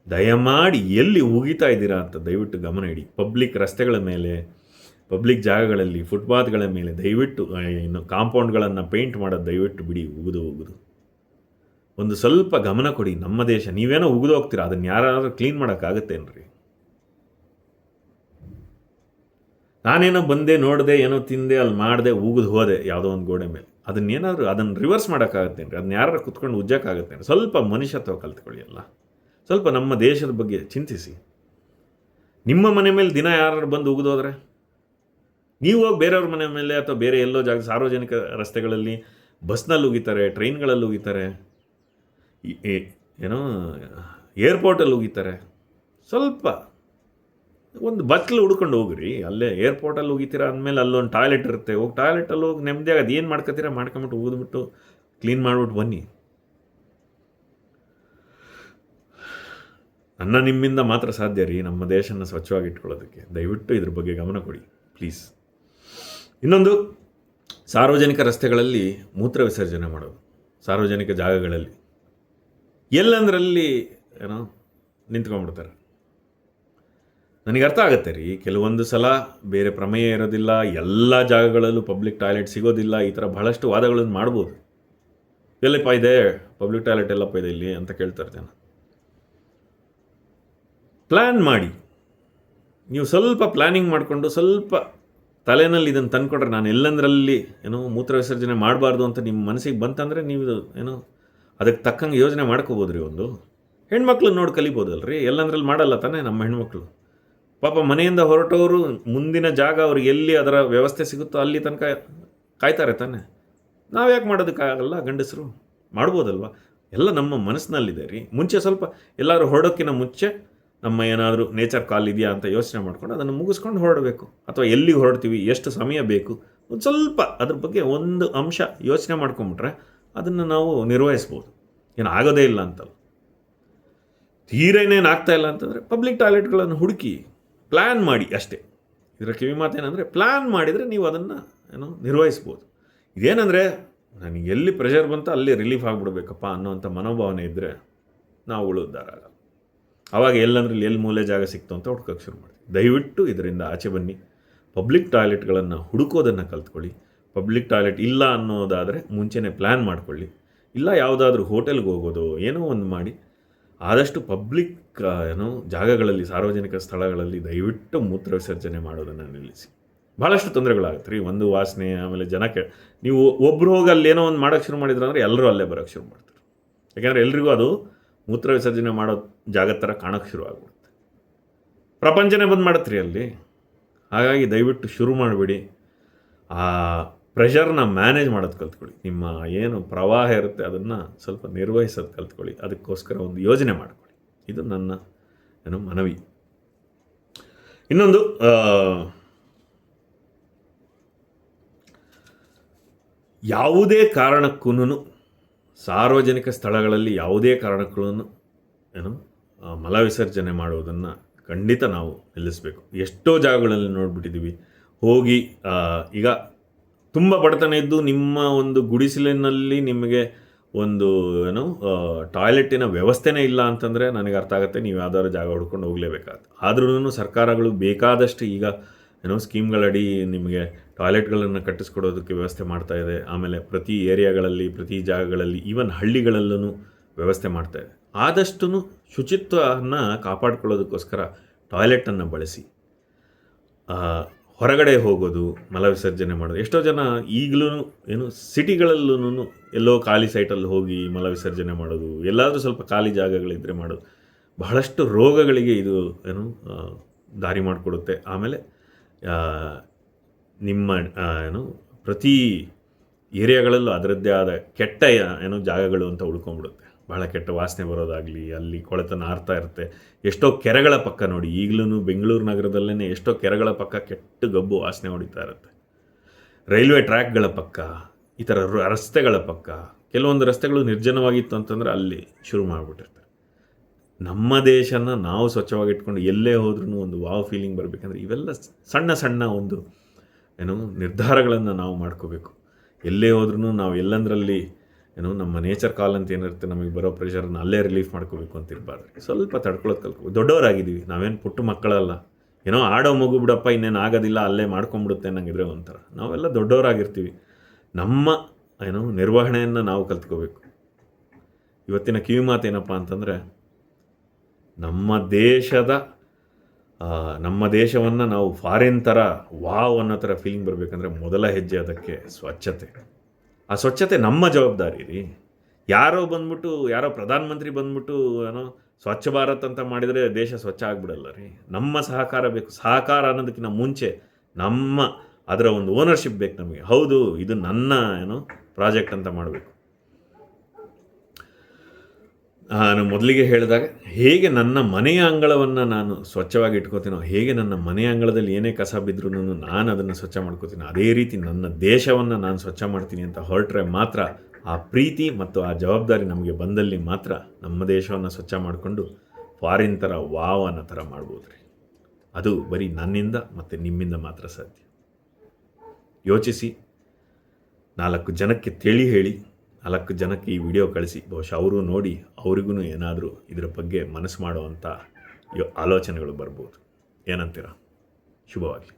ದಯಮಾಡಿ ಎಲ್ಲಿ ಉಗಿತಾ ಇದ್ದೀರಾ ಅಂತ ದಯವಿಟ್ಟು ಗಮನ ಇಡಿ. ಪಬ್ಲಿಕ್ ರಸ್ತೆಗಳ ಮೇಲೆ, ಪಬ್ಲಿಕ್ ಜಾಗಗಳಲ್ಲಿ, ಫುಟ್ಪಾತ್ಗಳ ಮೇಲೆ ದಯವಿಟ್ಟು, ಕಾಂಪೌಂಡ್ಗಳನ್ನು ಪೇಂಟ್ ಮಾಡೋದು ದಯವಿಟ್ಟು ಬಿಡಿ. ಉಗಿದು ಒಂದು ಸ್ವಲ್ಪ ಗಮನ ಕೊಡಿ. ನಮ್ಮ ದೇಶ, ನೀವೇನೋ ಉಗಿದು ಹೋಗ್ತೀರಾ, ಅದನ್ನು ಯಾರಾದ್ರೂ ಕ್ಲೀನ್ ಮಾಡೋಕ್ಕಾಗತ್ತೇನ್ರಿ? ನಾನೇನೋ ಬಂದೆ, ನೋಡಿದೆ, ಏನೋ ತಿಂದೆ, ಅಲ್ಲಿ ಮಾಡಿದೆ, ಉಗಿದು ಹೋದೆ ಯಾವುದೋ ಒಂದು ಗೋಡೆ ಮೇಲೆ, ಅದನ್ನು ರಿವರ್ಸ್ ಮಾಡೋಕ್ಕಾಗತ್ತೇನ್ರಿ? ಅದನ್ನ ಯಾರು ಕುತ್ಕೊಂಡು ಉಜ್ಜೋಕ್ಕಾಗತ್ತೇನೆ? ಸ್ವಲ್ಪ ಮನುಷ್ಯತ್ವ ಕಲ್ತ್ಕೊಳ್ಳಿ ಅಲ್ಲ. ಸ್ವಲ್ಪ ನಮ್ಮ ದೇಶದ ಬಗ್ಗೆ ಚಿಂತಿಸಿ. ನಿಮ್ಮ ಮನೆ ಮೇಲೆ ದಿನ ಯಾರು ಬಂದು ಉಗಿದೋದ್ರೆ ನೀವು ಹೋಗಿ ಬೇರೆಯವ್ರ ಮನೆ ಮೇಲೆ ಅಥವಾ ಬೇರೆ ಎಲ್ಲೋ ಜಾಗ, ಸಾರ್ವಜನಿಕ ರಸ್ತೆಗಳಲ್ಲಿ, ಬಸ್ನಲ್ಲಿ ಉಗಿತಾರೆ, ಟ್ರೈನ್ಗಳಲ್ಲಿ ಉಗಿತಾರೆ, ಏರ್ಪೋರ್ಟಲ್ಲಿ ಉಗಿತಾರೆ. ಸ್ವಲ್ಪ ಒಂದು ಬಟ್ಲು ಹುಡ್ಕೊಂಡು ಹೋಗ್ರಿ. ಅಲ್ಲೇ ಏರ್ಪೋರ್ಟಲ್ಲಿ ಉಗಿತೀರ ಅಂದಮೇಲೆ ಅಲ್ಲೊಂದು ಟಾಯ್ಲೆಟ್ ಇರುತ್ತೆ, ಹೋಗಿ ಟಾಯ್ಲೆಟಲ್ಲಿ ಹೋಗಿ ನೆಮ್ಮದಿಯಾಗಿ ಅದು ಏನು ಮಾಡ್ಕೊತೀರ ಮಾಡ್ಕೊಂಬಿಟ್ಟು ಉಗಿದ್ಬಿಟ್ಟು ಕ್ಲೀನ್ ಮಾಡಿಬಿಟ್ಟು ಬನ್ನಿ. ನಿಮ್ಮಿಂದ ಮಾತ್ರ ಸಾಧ್ಯ ರೀ ನಮ್ಮ ದೇಶನ ಸ್ವಚ್ಛವಾಗಿ ಇಟ್ಕೊಳ್ಳೋದಕ್ಕೆ. ದಯವಿಟ್ಟು ಇದ್ರ ಬಗ್ಗೆ ಗಮನ ಕೊಡಿ ಪ್ಲೀಸ್. ಇನ್ನೊಂದು, ಸಾರ್ವಜನಿಕ ರಸ್ತೆಗಳಲ್ಲಿ ಮೂತ್ರ ವಿಸರ್ಜನೆ ಮಾಡೋದು, ಸಾರ್ವಜನಿಕ ಜಾಗಗಳಲ್ಲಿ ಎಲ್ಲಂದ್ರಲ್ಲಿ ನಿಂತ್ಕೊಂಡ್ಬಿಡ್ತಾರೆ. ನನಗೆ ಅರ್ಥ ಆಗುತ್ತೆ ರೀ, ಕೆಲವೊಂದು ಸಲ ಬೇರೆ ಪ್ರಮೇಯ ಇರೋದಿಲ್ಲ, ಎಲ್ಲ ಜಾಗಗಳಲ್ಲೂ ಪಬ್ಲಿಕ್ ಟಾಯ್ಲೆಟ್ ಸಿಗೋದಿಲ್ಲ, ಈ ಥರ ಬಹಳಷ್ಟು ವಾದಗಳನ್ನು ಮಾಡ್ಬೋದು. ಎಲ್ಲಪ್ಪ ಇದೆ ಪಬ್ಲಿಕ್ ಟಾಯ್ಲೆಟ್, ಎಲ್ಲಪ್ಪ ಇದೆ ಇಲ್ಲಿ ಅಂತ ಕೇಳ್ತಾರೆ ಜನ. ಪ್ಲ್ಯಾನ್ ಮಾಡಿ. ನೀವು ಸ್ವಲ್ಪ ಪ್ಲ್ಯಾನಿಂಗ್ ಮಾಡಿಕೊಂಡು ಸ್ವಲ್ಪ ತಲೆಯಲ್ಲಿ ಇದನ್ನು ತಂದುಕೊಟ್ರೆ, ನಾನು ಎಲ್ಲಂದರಲ್ಲಿ ಮೂತ್ರ ವಿಸರ್ಜನೆ ಮಾಡಬಾರ್ದು ಅಂತ ನಿಮ್ಮ ಮನಸ್ಸಿಗೆ ಬಂತಂದರೆ ನೀವು ಅದಕ್ಕೆ ತಕ್ಕಂಗೆ ಯೋಜನೆ ಮಾಡ್ಕೋಬೋದು ರೀ. ಒಂದು ಹೆಣ್ಮಕ್ಳು ನೋಡಿ ಕಲಿಬೋದಲ್ರಿ. ಎಲ್ಲಂದ್ರಲ್ಲಿ ಮಾಡಲ್ಲ ತಾನೇ ನಮ್ಮ ಹೆಣ್ಮಕ್ಳು. ಪಾಪ ಮನೆಯಿಂದ ಹೊರಟವರು ಮುಂದಿನ ಜಾಗ ಅವ್ರಿಗೆ ಎಲ್ಲಿ ಅದರ ವ್ಯವಸ್ಥೆ ಸಿಗುತ್ತೋ ಅಲ್ಲಿ ತನಕ ಕಾಯ್ತಾರೆ ತಾನೆ. ನಾವು ಯಾಕೆ ಮಾಡೋದಕ್ಕಾಗಲ್ಲ? ಗಂಡಸರು ಮಾಡ್ಬೋದಲ್ವ? ಎಲ್ಲ ನಮ್ಮ ಮನಸ್ಸಿನಲ್ಲಿದೆ ರೀ. ಮುಂಚೆ ಸ್ವಲ್ಪ ಎಲ್ಲರೂ ಹೊರಡೋಕ್ಕಿಂತ ಮುಂಚೆ ನಮ್ಮ ಏನಾದರೂ ನೇಚರ್ ಕಾಲ್ ಇದೆಯಾ ಅಂತ ಯೋಚನೆ ಮಾಡ್ಕೊಂಡು ಅದನ್ನು ಮುಗಿಸ್ಕೊಂಡು ಹೊರಡಬೇಕು. ಅಥವಾ ಎಲ್ಲಿಗೆ ಹೊರಡ್ತೀವಿ, ಎಷ್ಟು ಸಮಯ ಬೇಕು, ಒಂದು ಸ್ವಲ್ಪ ಅದ್ರ ಬಗ್ಗೆ ಒಂದು ಅಂಶ ಯೋಚನೆ ಮಾಡ್ಕೊಂಬಿಟ್ರೆ ಅದನ್ನು ನಾವು ನಿರ್ವಹಿಸ್ಬೋದು. ಏನು ಆಗೋದೇ ಇಲ್ಲ ಅಂತಲ್ಲ. ತೀರೇನೇನು ಆಗ್ತಾ ಇಲ್ಲ ಅಂತಂದರೆ ಪಬ್ಲಿಕ್ ಟಾಯ್ಲೆಟ್ಗಳನ್ನು ಹುಡುಕಿ ಪ್ಲ್ಯಾನ್ ಮಾಡಿ ಅಷ್ಟೇ. ಇದರ ಕಿವಿ ಮಾತೇನೆಂದರೆ, ಪ್ಲ್ಯಾನ್ ಮಾಡಿದರೆ ನೀವು ಅದನ್ನು ನಿರ್ವಹಿಸ್ಬೋದು. ಇದೇನೆಂದರೆ, ನನಗೆ ಎಲ್ಲಿ ಪ್ರೆಷರ್ ಬಂತು ಅಲ್ಲಿ ರಿಲೀಫ್ ಆಗಿಬಿಡ್ಬೇಕಪ್ಪ ಅನ್ನೋವಂಥ ಮನೋಭಾವನೆ ಇದ್ದರೆ ನಾವು ಉಳಿದಾರಾಗಲ್ಲ. ಆವಾಗ ಎಲ್ಲಂದ್ರಲ್ಲಿ ಎಲ್ಲಿ ಮೂಲೆ ಜಾಗ ಸಿಕ್ತು ಅಂತ ಹುಡ್ಕೋಕ್ಕೆ ಶುರು ಮಾಡಿ. ದಯವಿಟ್ಟು ಇದರಿಂದ ಆಚೆ ಬನ್ನಿ. ಪಬ್ಲಿಕ್ ಟಾಯ್ಲೆಟ್ಗಳನ್ನು ಹುಡುಕೋದನ್ನು ಕಲ್ತ್ಕೊಳ್ಳಿ. ಪಬ್ಲಿಕ್ ಟಾಯ್ಲೆಟ್ ಇಲ್ಲ ಅನ್ನೋದಾದರೆ ಮುಂಚೆನೇ ಪ್ಲ್ಯಾನ್ ಮಾಡ್ಕೊಳ್ಳಿ. ಇಲ್ಲ ಯಾವುದಾದ್ರೂ ಹೋಟೆಲ್ಗೆ ಹೋಗೋದು ಏನೋ ಒಂದು ಮಾಡಿ. ಆದಷ್ಟು ಪಬ್ಲಿಕ್ ಜಾಗಗಳಲ್ಲಿ, ಸಾರ್ವಜನಿಕ ಸ್ಥಳಗಳಲ್ಲಿ ದಯವಿಟ್ಟು ಮೂತ್ರ ವಿಸರ್ಜನೆ ಮಾಡೋದನ್ನು ನಿಲ್ಲಿಸಿ. ಭಾಳಷ್ಟು ತೊಂದರೆಗಳಾಗುತ್ತೆ ರೀ. ಒಂದು ವಾಸನೆ, ಆಮೇಲೆ ಜನಕ್ಕೆ ನೀವು ಒಬ್ಬರು ಹೋಗಿ ಅಲ್ಲಿ ಏನೋ ಒಂದು ಮಾಡೋಕ್ಕೆ ಶುರು ಮಾಡಿದ್ರು ಅಂದರೆ ಎಲ್ಲರೂ ಅಲ್ಲೇ ಬರೋಕ್ಕೆ ಶುರು ಮಾಡ್ತಾರೆ. ಯಾಕೆಂದರೆ ಎಲ್ರಿಗೂ ಅದು ಮೂತ್ರ ವಿಸರ್ಜನೆ ಮಾಡೋ ಜಾಗದ ಥರ ಕಾಣೋಕ್ಕೆ ಶುರು ಆಗ್ಬಿಡುತ್ತೆ. ಪ್ರಪಂಚನೇ ಬಂದು ಮಾಡುತ್ತೆ ರೀ ಅಲ್ಲಿ. ಹಾಗಾಗಿ ದಯವಿಟ್ಟು ಶುರು ಮಾಡಿಬಿಡಿ. ಆ ಪ್ರೆಷರ್ನ ಮ್ಯಾನೇಜ್ ಮಾಡೋದು ಕಲ್ತ್ಕೊಳ್ಳಿ. ನಿಮ್ಮ ಏನು ಪ್ರವಾಹ ಇರುತ್ತೆ ಅದನ್ನು ಸ್ವಲ್ಪ ನಿರ್ವಹಿಸೋದು ಕಲ್ತ್ಕೊಳ್ಳಿ. ಅದಕ್ಕೋಸ್ಕರ ಒಂದು ಯೋಜನೆ ಮಾಡ್ಕೊಳ್ಳಿ. ಇದು ನನ್ನ ಮನವಿ. ಇನ್ನೊಂದು, ಯಾವುದೇ ಕಾರಣಕ್ಕೂ ಸಾರ್ವಜನಿಕ ಸ್ಥಳಗಳಲ್ಲಿ ಯಾವುದೇ ಕಾರಣಕ್ಕೂ ಮಲ ವಿಸರ್ಜನೆ ಮಾಡುವುದನ್ನು ಖಂಡಿತ ನಾವು ನಿಲ್ಲಿಸಬೇಕು. ಎಷ್ಟೋ ಜಾಗಗಳಲ್ಲಿ ನೋಡಿಬಿಟ್ಟಿದ್ದೀವಿ. ಹೋಗಿ ಈಗ ತುಂಬ ಬಡತನ ಇದ್ದು ನಿಮ್ಮ ಒಂದು ಗುಡಿಸಲಿನಲ್ಲಿ ನಿಮಗೆ ಒಂದು ಟಾಯ್ಲೆಟಿನ ವ್ಯವಸ್ಥೆನೇ ಇಲ್ಲ ಅಂತಂದರೆ ನನಗೆ ಅರ್ಥ ಆಗುತ್ತೆ, ನೀವು ಯಾವ್ದಾದ್ರು ಜಾಗ ಹುಡ್ಕೊಂಡು ಹೋಗಲೇಬೇಕಾಗುತ್ತೆ. ಆದ್ರೂ ಸರ್ಕಾರಗಳು ಬೇಕಾದಷ್ಟು ಈಗ ಸ್ಕೀಮ್ಗಳಡಿ ನಿಮಗೆ ಟಾಯ್ಲೆಟ್ಗಳನ್ನು ಕಟ್ಟಿಸ್ಕೊಡೋದಕ್ಕೆ ವ್ಯವಸ್ಥೆ ಮಾಡ್ತಾಯಿದೆ. ಆಮೇಲೆ ಪ್ರತಿ ಏರಿಯಾಗಳಲ್ಲಿ, ಪ್ರತಿ ಜಾಗಗಳಲ್ಲಿ, ಈವನ್ ಹಳ್ಳಿಗಳಲ್ಲೂ ವ್ಯವಸ್ಥೆ ಮಾಡ್ತಾಯಿದೆ. ಆದಷ್ಟು ಶುಚಿತ್ವವನ್ನು ಕಾಪಾಡ್ಕೊಳ್ಳೋದಕ್ಕೋಸ್ಕರ ಟಾಯ್ಲೆಟನ್ನು ಬಳಸಿ. ಹೊರಗಡೆ ಹೋಗೋದು, ಮಲ ವಿಸರ್ಜನೆ ಮಾಡೋದು. ಎಷ್ಟೋ ಜನ ಈಗಲೂ ಸಿಟಿಗಳಲ್ಲೂ ಎಲ್ಲೋ ಖಾಲಿ ಸೈಟಲ್ಲಿ ಹೋಗಿ ಮಲ ವಿಸರ್ಜನೆ ಮಾಡೋದು, ಎಲ್ಲಾದರೂ ಸ್ವಲ್ಪ ಖಾಲಿ ಜಾಗಗಳಿದ್ದರೆ ಮಾಡೋದು. ಬಹಳಷ್ಟು ರೋಗಗಳಿಗೆ ಇದು ದಾರಿ ಮಾಡಿಕೊಡುತ್ತೆ. ಆಮೇಲೆ ನಿಮ್ಮ ಪ್ರತಿ ಏರಿಯಾಗಳಲ್ಲೂ ಅದರದ್ದೇ ಆದ ಕೆಟ್ಟ ಜಾಗಗಳು ಅಂತ ಉಳ್ಕೊಂಡ್ಬಿಡುತ್ತೆ. ಬಹಳ ಕೆಟ್ಟ ವಾಸನೆ ಬರೋದಾಗಲಿ, ಅಲ್ಲಿ ಕೊಳೆತನ ಆರ್ತಾ ಇರುತ್ತೆ. ಎಷ್ಟೋ ಕೆರೆಗಳ ಪಕ್ಕ ನೋಡಿ, ಈಗಲೂ ಬೆಂಗಳೂರು ನಗರದಲ್ಲೇ ಎಷ್ಟೋ ಕೆರೆಗಳ ಪಕ್ಕ ಕೆಟ್ಟ ಗಬ್ಬು ವಾಸನೆ ಹೊಡಿತಾ ಇರುತ್ತೆ. ರೈಲ್ವೆ ಟ್ರ್ಯಾಕ್ಗಳ ಪಕ್ಕ, ಈ ಥರ ರಸ್ತೆಗಳ ಪಕ್ಕ, ಕೆಲವೊಂದು ರಸ್ತೆಗಳು ನಿರ್ಜನವಾಗಿತ್ತು ಅಂತಂದರೆ ಅಲ್ಲಿ ಶುರು ಮಾಡಿಬಿಟ್ಟಿರ್ತಾರೆ. ನಮ್ಮ ದೇಶನ ನಾವು ಸ್ವಚ್ಛವಾಗಿಟ್ಕೊಂಡು ಎಲ್ಲೇ ಹೋದ್ರೂ ಒಂದು ವಾವ್ ಫೀಲಿಂಗ್ ಬರಬೇಕಂದ್ರೆ ಇವೆಲ್ಲ ಸಣ್ಣ ಸಣ್ಣ ಒಂದು ನಿರ್ಧಾರಗಳನ್ನು ನಾವು ಮಾಡ್ಕೋಬೇಕು. ಎಲ್ಲೇ ಹೋದ್ರೂ ನಾವು ಎಲ್ಲಂದರಲ್ಲಿ ನಮ್ಮ ನೇಚರ್ ಕಾಲ್ ಅಂತ ಏನಿರುತ್ತೆ, ನಮಗೆ ಬರೋ ಪ್ರೆಷರ್ನ ಅಲ್ಲೇ ರಿಲೀಫ್ ಮಾಡ್ಕೋಬೇಕು ಅಂತ ಇರಬಾರ್ದು. ಸ್ವಲ್ಪ ತಡ್ಕೊಳ್ಳೋದು ಕಲ್ತ್ಕೊ. ದೊಡ್ಡವರಾಗಿದ್ದೀವಿ, ನಾವೇನು ಪುಟ್ಟ ಮಕ್ಕಳಲ್ಲ. ಆಡೋ ಮಗು ಬಿಡಪ್ಪ, ಇನ್ನೇನು ಆಗೋದಿಲ್ಲ, ಅಲ್ಲೇ ಮಾಡ್ಕೊಂಬಿಡುತ್ತೆ ಅನ್ನಂಗಿದ್ರೆ ಒಂಥರ. ನಾವೆಲ್ಲ ದೊಡ್ಡವರಾಗಿರ್ತೀವಿ. ನಮ್ಮ ನಿರ್ವಹಣೆಯನ್ನು ನಾವು ಕಲ್ತ್ಕೋಬೇಕು. ಇವತ್ತಿನ ಕಿವಿ ಮಾತೇನಪ್ಪ ಅಂತಂದರೆ, ನಮ್ಮ ದೇಶವನ್ನು ನಾವು ಫಾರಿನ್ ಥರ ವಾವ್ ಅನ್ನೋ ಥರ ಫೀಲಿಂಗ್ ಬರಬೇಕಂದ್ರೆ ಮೊದಲ ಹೆಜ್ಜೆ ಅದಕ್ಕೆ ಸ್ವಚ್ಛತೆ. ಆ ಸ್ವಚ್ಛತೆ ನಮ್ಮ ಜವಾಬ್ದಾರಿ ರೀ. ಯಾರೋ ಪ್ರಧಾನಮಂತ್ರಿ ಬಂದ್ಬಿಟ್ಟು ಸ್ವಚ್ಛ ಭಾರತ್ ಅಂತ ಮಾಡಿದರೆ ದೇಶ ಸ್ವಚ್ಛ ಆಗಿಬಿಡಲ್ಲ ರೀ. ನಮ್ಮ ಸಹಕಾರ ಬೇಕು. ಸಹಕಾರ ಅನ್ನೋದಕ್ಕಿಂತ ಮುಂಚೆ ಅದರ ಒಂದು ಓನರ್ಶಿಪ್ ಬೇಕು ನಮಗೆ. ಹೌದು, ಇದು ನನ್ನ ಪ್ರಾಜೆಕ್ಟ್ ಅಂತ ಮಾಡಬೇಕು. ನಾನು ಮೊದಲಿಗೆ ಹೇಳಿದಾಗ, ಹೇಗೆ ನನ್ನ ಮನೆಯ ಅಂಗಳವನ್ನು ನಾನು ಸ್ವಚ್ಛವಾಗಿ ಇಟ್ಕೋತೀನೋ, ಹೇಗೆ ನನ್ನ ಮನೆಯ ಅಂಗಳದಲ್ಲಿ ಏನೇ ಕಸ ಬಿದ್ದರೂ ನಾನು ಅದನ್ನು ಸ್ವಚ್ಛ ಮಾಡ್ಕೋತೀನಿ, ಅದೇ ರೀತಿ ನನ್ನ ದೇಶವನ್ನು ನಾನು ಸ್ವಚ್ಛ ಮಾಡ್ತೀನಿ ಅಂತ ಹೊರಟ್ರೆ ಮಾತ್ರ ಆ ಪ್ರೀತಿ ಮತ್ತು ಆ ಜವಾಬ್ದಾರಿ ನಮಗೆ ಬಂದಲ್ಲಿ ಮಾತ್ರ ನಮ್ಮ ದೇಶವನ್ನು ಸ್ವಚ್ಛ ಮಾಡಿಕೊಂಡು ಫಾರಿನ್ ಥರ ವಾವ್ ಅನ್ನೋ ಥರ ಮಾಡ್ಬೋದು ರೀ. ಅದು ಬರೀ ನನ್ನಿಂದ ಮತ್ತು ನಿಮ್ಮಿಂದ ಮಾತ್ರ ಸಾಧ್ಯ. ಯೋಚಿಸಿ, 4 ಜನಕ್ಕೆ ತಿಳಿ ಹೇಳಿ, 4 ಜನಕ್ಕೆ ಈ ವಿಡಿಯೋ ಕಳಿಸಿ. ಬಹುಶಃ ಅವರು ನೋಡಿ ಅವರಿಗೂ ಏನಾದರೂ ಇದರ ಬಗ್ಗೆ ಮನಸ್ಸು ಮಾಡುವಂಥ ಆಲೋಚನೆಗಳು ಬರ್ಬೋದು. ಏನಂತೀರ? ಶುಭವಾಗಲಿ.